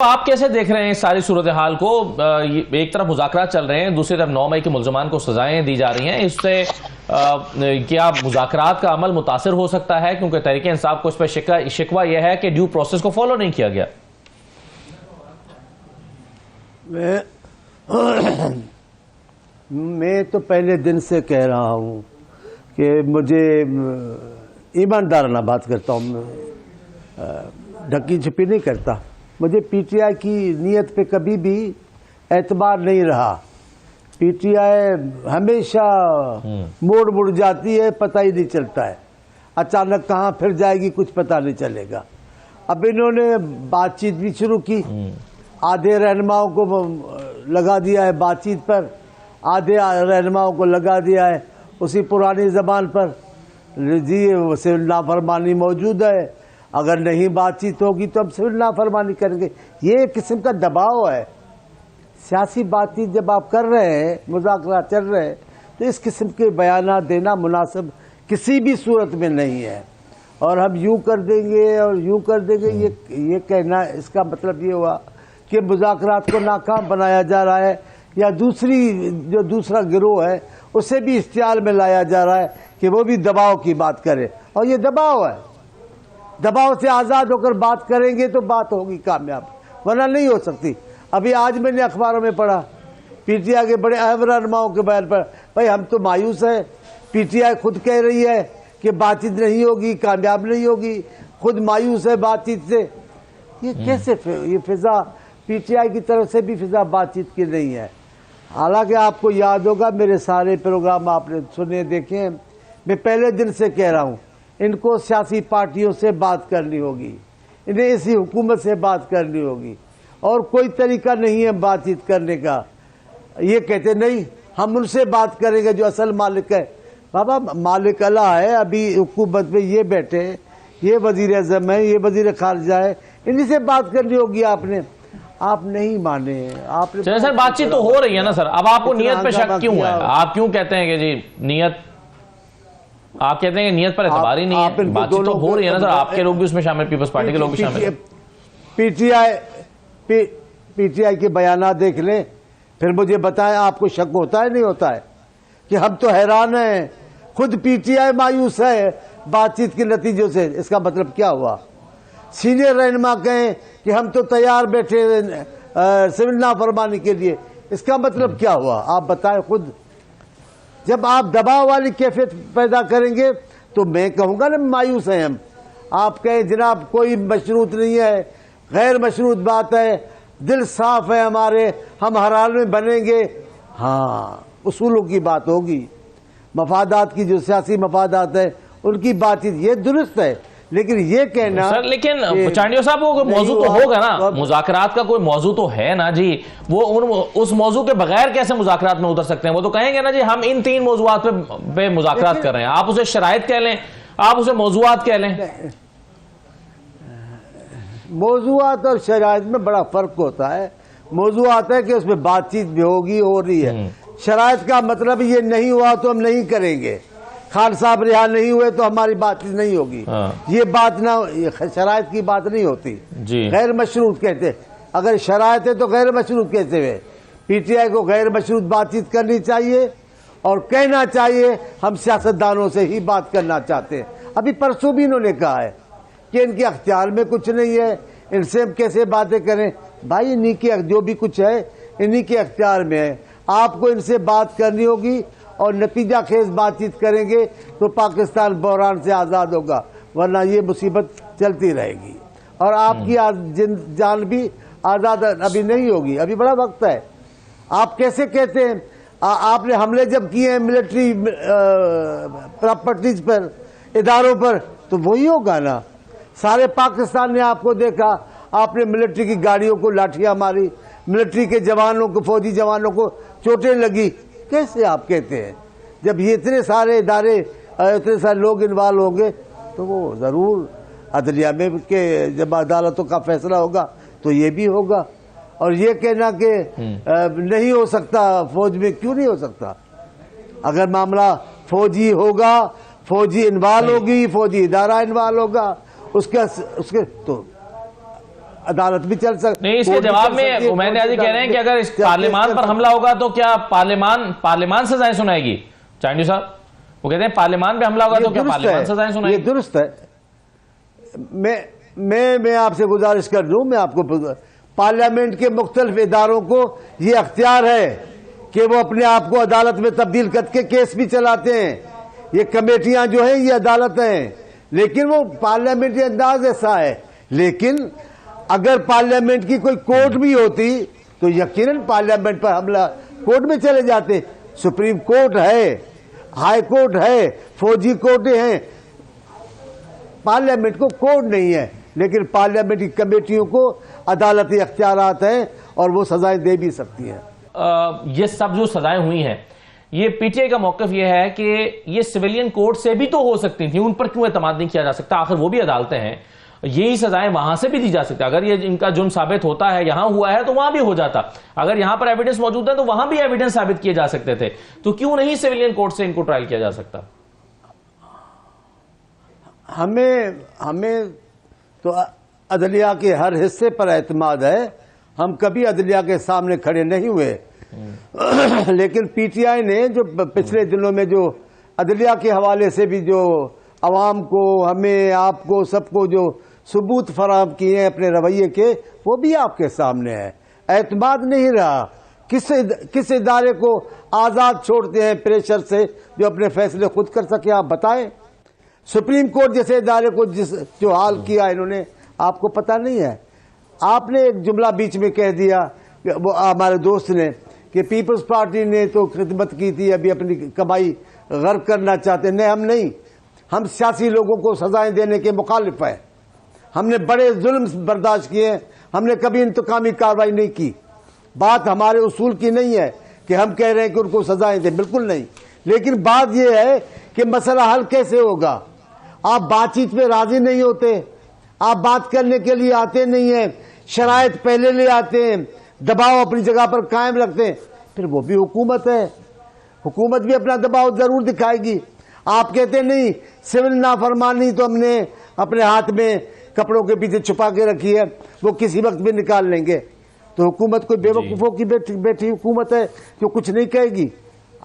آپ کیسے دیکھ رہے ہیں اس ساری صورتحال کو؟ ایک طرف مذاکرات چل رہے ہیں، دوسری طرف 9 مئی کے ملزمان کو سزائیں دی جا رہی ہیں، اس سے کیا مذاکرات کا عمل متاثر ہو سکتا ہے؟ کیونکہ تحریک انصاف کو اس پہ شکوہ یہ ہے کہ ڈیو پروسیس کو فالو نہیں کیا گیا۔ میں تو پہلے دن سے کہہ رہا ہوں کہ مجھے ایماندارانہ بات کرتا ہوں، ڈھکی چھپی نہیں کرتا۔ مجھے پی ٹی آئی کی نیت پہ کبھی بھی اعتبار نہیں رہا۔ پی ٹی آئی ہمیشہ موڑ جاتی ہے، پتہ ہی نہیں چلتا ہے، اچانک کہاں پھر جائے گی کچھ پتہ نہیں چلے گا۔ اب انہوں نے بات چیت بھی شروع کی، آدھے رہنماؤں کو لگا دیا ہے بات چیت پر، آدھے رہنماؤں کو لگا دیا ہے اسی پرانی زبان پر، جی سول نافرمانی موجود ہے، اگر نہیں بات چیت ہوگی تو ہم سول نافرمانی کریں گے۔ یہ ایک قسم کا دباؤ ہے۔ سیاسی بات چیت جب آپ کر رہے ہیں، مذاکرات چل رہے ہیں، تو اس قسم کے بیانات دینا مناسب کسی بھی صورت میں نہیں ہے۔ اور ہم یوں کر دیں گے اور یوں کر دیں گے، یہ کہنا اس کا مطلب یہ ہوا کہ مذاکرات کو ناکام بنایا جا رہا ہے، یا دوسرا گروہ ہے اسے بھی اشتعال میں لایا جا رہا ہے کہ وہ بھی دباؤ کی بات کرے، اور یہ دباؤ ہے۔ دباؤ سے آزاد ہو کر بات کریں گے تو بات ہوگی کامیاب، ورنہ نہیں ہو سکتی۔ ابھی آج میں نے اخباروں میں پڑھا پی ٹی آئی کے بڑے اہم رہنماؤں کے بیان پر، بھائی ہم تو مایوس ہیں، پی ٹی آئی خود کہہ رہی ہے کہ بات چیت نہیں ہوگی، کامیاب نہیں ہوگی، خود مایوس ہے بات چیت سے۔ یہ کیسے یہ فضا پی ٹی آئی کی طرف سے بھی فضا بات چیت کی نہیں ہے۔ حالانکہ آپ کو یاد ہوگا، میرے سارے پروگرام آپ نے سنے دیکھے ہیں، میں پہلے دن سے کہہ رہا ہوں ان کو سیاسی پارٹیوں سے بات کرنی ہوگی، انہیں اسی حکومت سے بات کرنی ہوگی، اور کوئی طریقہ نہیں ہے بات چیت کرنے کا۔ یہ کہتے نہیں ہم ان سے بات کریں گے جو اصل مالک ہے۔ بابا مالک اللہ ہے، ابھی حکومت میں یہ بیٹھے ہیں، یہ وزیر اعظم ہے، یہ وزیر خارجہ ہے، انہی سے بات کرنی ہوگی۔ آپ نہیں مانے، آپ نے سر بات چیت تو ہو رہی ہے نا سر، اب آپ کو نیت پہ شک کیوں ہے؟ آپ کیوں کہتے ہیں کہ جی نیت، آپ کہتے ہیں کہ نیت پر اعتبار ہی نہیں ہے؟ بات چیت تو ہو رہی ہے نا سر، آپ کے لوگ بھی اس میں شامل، پیپلز پارٹی کے لوگ بھی شامل ہیں۔ پی ٹی آئی کے بیانات دیکھ لیں، پھر مجھے بتائیں آپ کو شک ہوتا ہے نہیں ہوتا ہے؟ کہ ہم تو حیران ہیں، خود پی ٹی آئی مایوس ہے بات چیت کے نتیجوں سے۔ اس کا مطلب کیا ہوا؟ سینئر رہنما کہیں کہ ہم تو تیار بیٹھے سول نافرمانی کے لیے، اس کا مطلب کیا ہوا؟ آپ بتائیں خود۔ جب آپ دباؤ والی کیفیت پیدا کریں گے تو میں کہوں گا نا مایوس ہیں ہم۔ آپ کہیں جناب کوئی مشروط نہیں ہے، غیر مشروط بات ہے، دل صاف ہے ہمارے، ہم ہر حال میں بنیں گے۔ ہاں، اصولوں کی بات ہوگی، مفادات کی، جو سیاسی مفادات ہیں ان کی بات چیت، یہ درست ہے۔ لیکن یہ کہنا سر، لیکن چانڈیو صاحب وہ کوئی موضوع تو ہوگا نا، مذاکرات کا کوئی موضوع تو ہے نا جی، وہ اس موضوع کے بغیر کیسے مذاکرات میں اتر سکتے ہیں؟ وہ تو کہیں گے نا جی ہم ان 3 موضوعات پہ مذاکرات کر رہے ہیں، آپ اسے شرائط کہہ لیں، آپ اسے موضوعات کہہ لیں۔ موضوعات اور شرائط میں بڑا فرق ہوتا ہے۔ موضوعات ہے کہ اس میں بات چیت بھی ہوگی، ہو رہی ہے۔ شرائط کا مطلب یہ نہیں ہوا تو ہم نہیں کریں گے، خان صاحب رہا نہیں ہوئے تو ہماری بات چیت نہیں ہوگی، یہ بات نہ، شرائط کی بات نہیں ہوتی۔ غیر مشروط کہتے، اگر شرائط ہے تو غیر مشروط کہتے ہوئے پی ٹی آئی کو غیر مشروط بات چیت کرنی چاہیے، اور کہنا چاہیے ہم سیاستدانوں سے ہی بات کرنا چاہتے ہیں۔ ابھی پرسوں بھی انہوں نے کہا ہے کہ ان کے اختیار میں کچھ نہیں ہے، ان سے ہم کیسے باتیں کریں؟ بھائی انہی کے جو بھی کچھ ہے انہی کے اختیار میں ہے، آپ کو ان سے بات کرنی ہوگی، اور نتیجہ خیز بات چیت کریں گے تو پاکستان بحران سے آزاد ہوگا، ورنہ یہ مصیبت چلتی رہے گی، اور آپ کی جان بھی آزاد ابھی نہیں ہوگی، ابھی بڑا وقت ہے۔ آپ کیسے کہتے ہیں؟ آپ نے حملے جب کیے ہیں ملٹری پراپرٹیز پر، اداروں پر، تو وہی ہوگا نا۔ سارے پاکستان نے آپ کو دیکھا، آپ نے ملٹری کی گاڑیوں کو لاٹھیاں ماری، ملٹری کے جوانوں کو، فوجی جوانوں کو چوٹیں لگی۔ کیسے آپ کہتے ہیں؟ جب یہ اتنے سارے ادارے، اتنے سارے لوگ انوالو ہوں گے تو وہ ضرور عدلیہ میں کہ جب عدالتوں کا فیصلہ ہوگا تو یہ بھی ہوگا۔ اور یہ کہنا کہ نہیں ہو سکتا فوج میں، کیوں نہیں ہو سکتا؟ اگر معاملہ فوجی ہوگا، فوجی انوالو ہوگی، فوجی ادارہ انوالو ہوگا، اس کے تو عدالت بھی چل سکتی نہیں، اس کے جواب میں عمیر نیازی کہہ رہے ہیں کہ اگر اس پارلیمان پر حملہ ہوگا تو کیا پارلیمان سزائیں سنائے گی؟ چانڈیو صاحب وہ کہتے ہیں پارلیمان پہ حملہ ہوگا تو کیا پارلیمان سزائیں سنائے گی؟ یہ درست ہے. میں آپ سے گزارش کر دوں، میں آپ کو پارلیمنٹ کے مختلف اداروں کو یہ اختیار ہے کہ وہ اپنے آپ کو عدالت میں تبدیل کر کے کیس بھی چلاتے ہیں. یہ کمیٹیاں جو ہیں یہ عدالت ہیں، لیکن وہ پارلیمنٹی انداز ایسا ہے. لیکن اگر پارلیمنٹ کی کوئی کورٹ بھی ہوتی تو یقیناً پارلیمنٹ پر حملہ کورٹ میں چلے جاتے. سپریم کورٹ ہے، ہائی کورٹ ہے، فوجی کورٹیں ہیں، پارلیمنٹ کو کورٹ نہیں ہے. لیکن پارلیمنٹی کمیٹیوں کو عدالتی اختیارات ہیں اور وہ سزائیں دے بھی سکتی ہیں. یہ سب جو سزائیں ہوئی ہیں، یہ پی ٹی آئی کا موقف یہ ہے کہ یہ سویلین کورٹ سے بھی تو ہو سکتی تھیں، ان پر کیوں اعتماد نہیں کیا جا سکتا؟ آخر وہ بھی عدالتیں ہیں، یہی سزائیں وہاں سے بھی دی جا سکتی. اگر یہ ان کا جرم ثابت ہوتا ہے یہاں ہوا ہے تو وہاں بھی ہو جاتا. اگر یہاں پر ایویڈنس موجود ہے تو وہاں بھی ایویڈنس ثابت کیے جا سکتے تھے. تو کیوں نہیں سویلین کورٹ سے ان کو ٹرائل کیا جا سکتا؟ ہمیں تو عدلیہ کے ہر حصے پر اعتماد ہے. ہم کبھی عدلیہ کے سامنے کھڑے نہیں ہوئے. لیکن پی ٹی آئی نے جو پچھلے دنوں میں جو عدلیہ کے حوالے سے بھی جو عوام کو، ہمیں، آپ کو، سب کو جو ثبوت فراہم کیے ہیں اپنے رویے کے، وہ بھی آپ کے سامنے ہے. اعتماد نہیں رہا. کس ادارے کو آزاد چھوڑتے ہیں پریشر سے جو اپنے فیصلے خود کر سکے؟ آپ بتائیں. سپریم کورٹ جیسے ادارے کو جو حال کیا انہوں نے، آپ کو پتہ نہیں ہے. آپ نے ایک جملہ بیچ میں کہہ دیا، وہ ہمارے دوست نے، کہ پیپلز پارٹی نے تو خدمت کی تھی، ابھی اپنی کمائی غرق کرنا چاہتے. نہیں، ہم نہیں. ہم سیاسی لوگوں کو سزائیں دینے کے مخالف ہیں. ہم نے بڑے ظلم برداشت کیے ہیں. ہم نے کبھی انتقامی کارروائی نہیں کی. بات ہمارے اصول کی نہیں ہے کہ ہم کہہ رہے ہیں کہ ان کو سزائیں دیں، بالکل نہیں. لیکن بات یہ ہے کہ مسئلہ حل کیسے ہوگا؟ آپ بات چیت پہ راضی نہیں ہوتے، آپ بات کرنے کے لیے آتے نہیں ہیں، شرائط پہلے لے آتے ہیں، دباؤ اپنی جگہ پر قائم رکھتے ہیں. پھر وہ بھی حکومت ہے، حکومت بھی اپنا دباؤ ضرور دکھائے گی. آپ کہتے نہیں سول نافرمانی تو ہم نے اپنے ہاتھ میں کپڑوں کے پیچھے چھپا کے رکھی ہے، وہ کسی وقت بھی نکال لیں گے. تو حکومت کوئی بے وقوفوں کی بیٹھی حکومت ہے جو کچھ نہیں کہے گی؟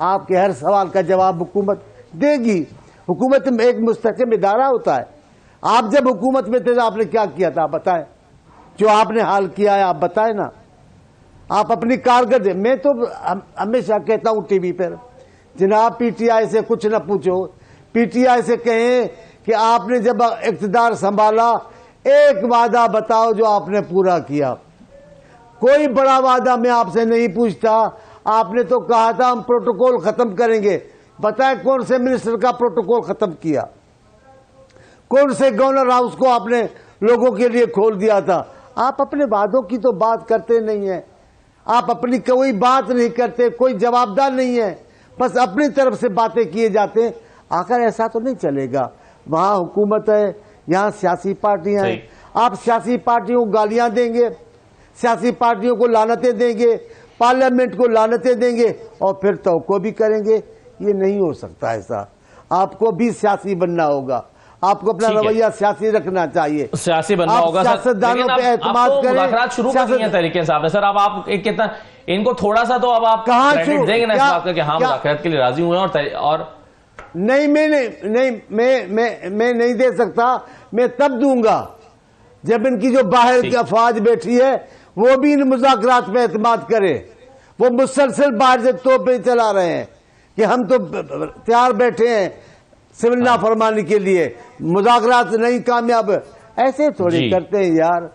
آپ کے ہر سوال کا جواب حکومت دے گی. حکومت میں ایک مستحکم ادارہ ہوتا ہے. آپ جب حکومت میں تھے آپ نے کیا کیا تھا؟ بتائیں. جو آپ نے حال کیا ہے آپ بتائیں نا. آپ اپنی کارکردگی، میں تو ہمیشہ کہتا ہوں ٹی وی پر، جناب پی ٹی آئی سے کچھ نہ پوچھو. پی ٹی آئی سے کہیں کہ آپ نے جب اقتدار سنبھالا ایک وعدہ بتاؤ جو آپ نے پورا کیا. کوئی بڑا وعدہ میں آپ سے نہیں پوچھتا. آپ نے تو کہا تھا ہم پروٹوکول ختم کریں گے. بتائیں کون سے منسٹر کا پروٹوکول ختم کیا؟ کون سے گورنر ہاؤس کو آپ نے لوگوں کے لیے کھول دیا تھا؟ آپ اپنے وعدوں کی تو بات کرتے نہیں ہیں. آپ اپنی کوئی بات نہیں کرتے، کوئی جوابدہ نہیں ہے، بس اپنی طرف سے باتیں کیے جاتے ہیں. آخر ایسا تو نہیں چلے گا. وہاں حکومت ہے، یہاں سیاسی پارٹیاں ہیں. آپ سیاسی پارٹیوں کو گالیاں دیں گے، سیاسی پارٹیوں کو لعنتیں دیں گے، پارلیمنٹ کو لعنتیں دیں گے اور پھر توقع بھی کریں گے. یہ نہیں ہو سکتا ایسا. آپ کو بھی سیاسی بننا ہوگا. آپ کو اپنا رویہ سیاسی رکھنا چاہیے. سیاسی بننا ہوگا. سیاستدانوں پہ اعتماد کریں. مذاکرات شروع کر دیے ہیں تحریک انصاف نے. سر اب آپ کتنا ان کو تھوڑا سا تو اب آپ کریڈٹ دیں گے نا اس بات کا کہ ہاں مذاکرات کے لیے راضی ہوئے ہیں؟ اور نہیں، میں نہیں دے سکتا. میں تب دوں گا جب ان کی جو باہر کی افواج بیٹھی ہے وہ بھی ان مذاکرات پہ اعتماد کرے. وہ مسلسل باہر سے توپیں چلا رہے ہیں کہ ہم تو تیار بیٹھے ہیں سول نافرمانی کے لیے، مذاکرات نہیں کامیاب. ایسے تھوڑی کرتے ہیں یار.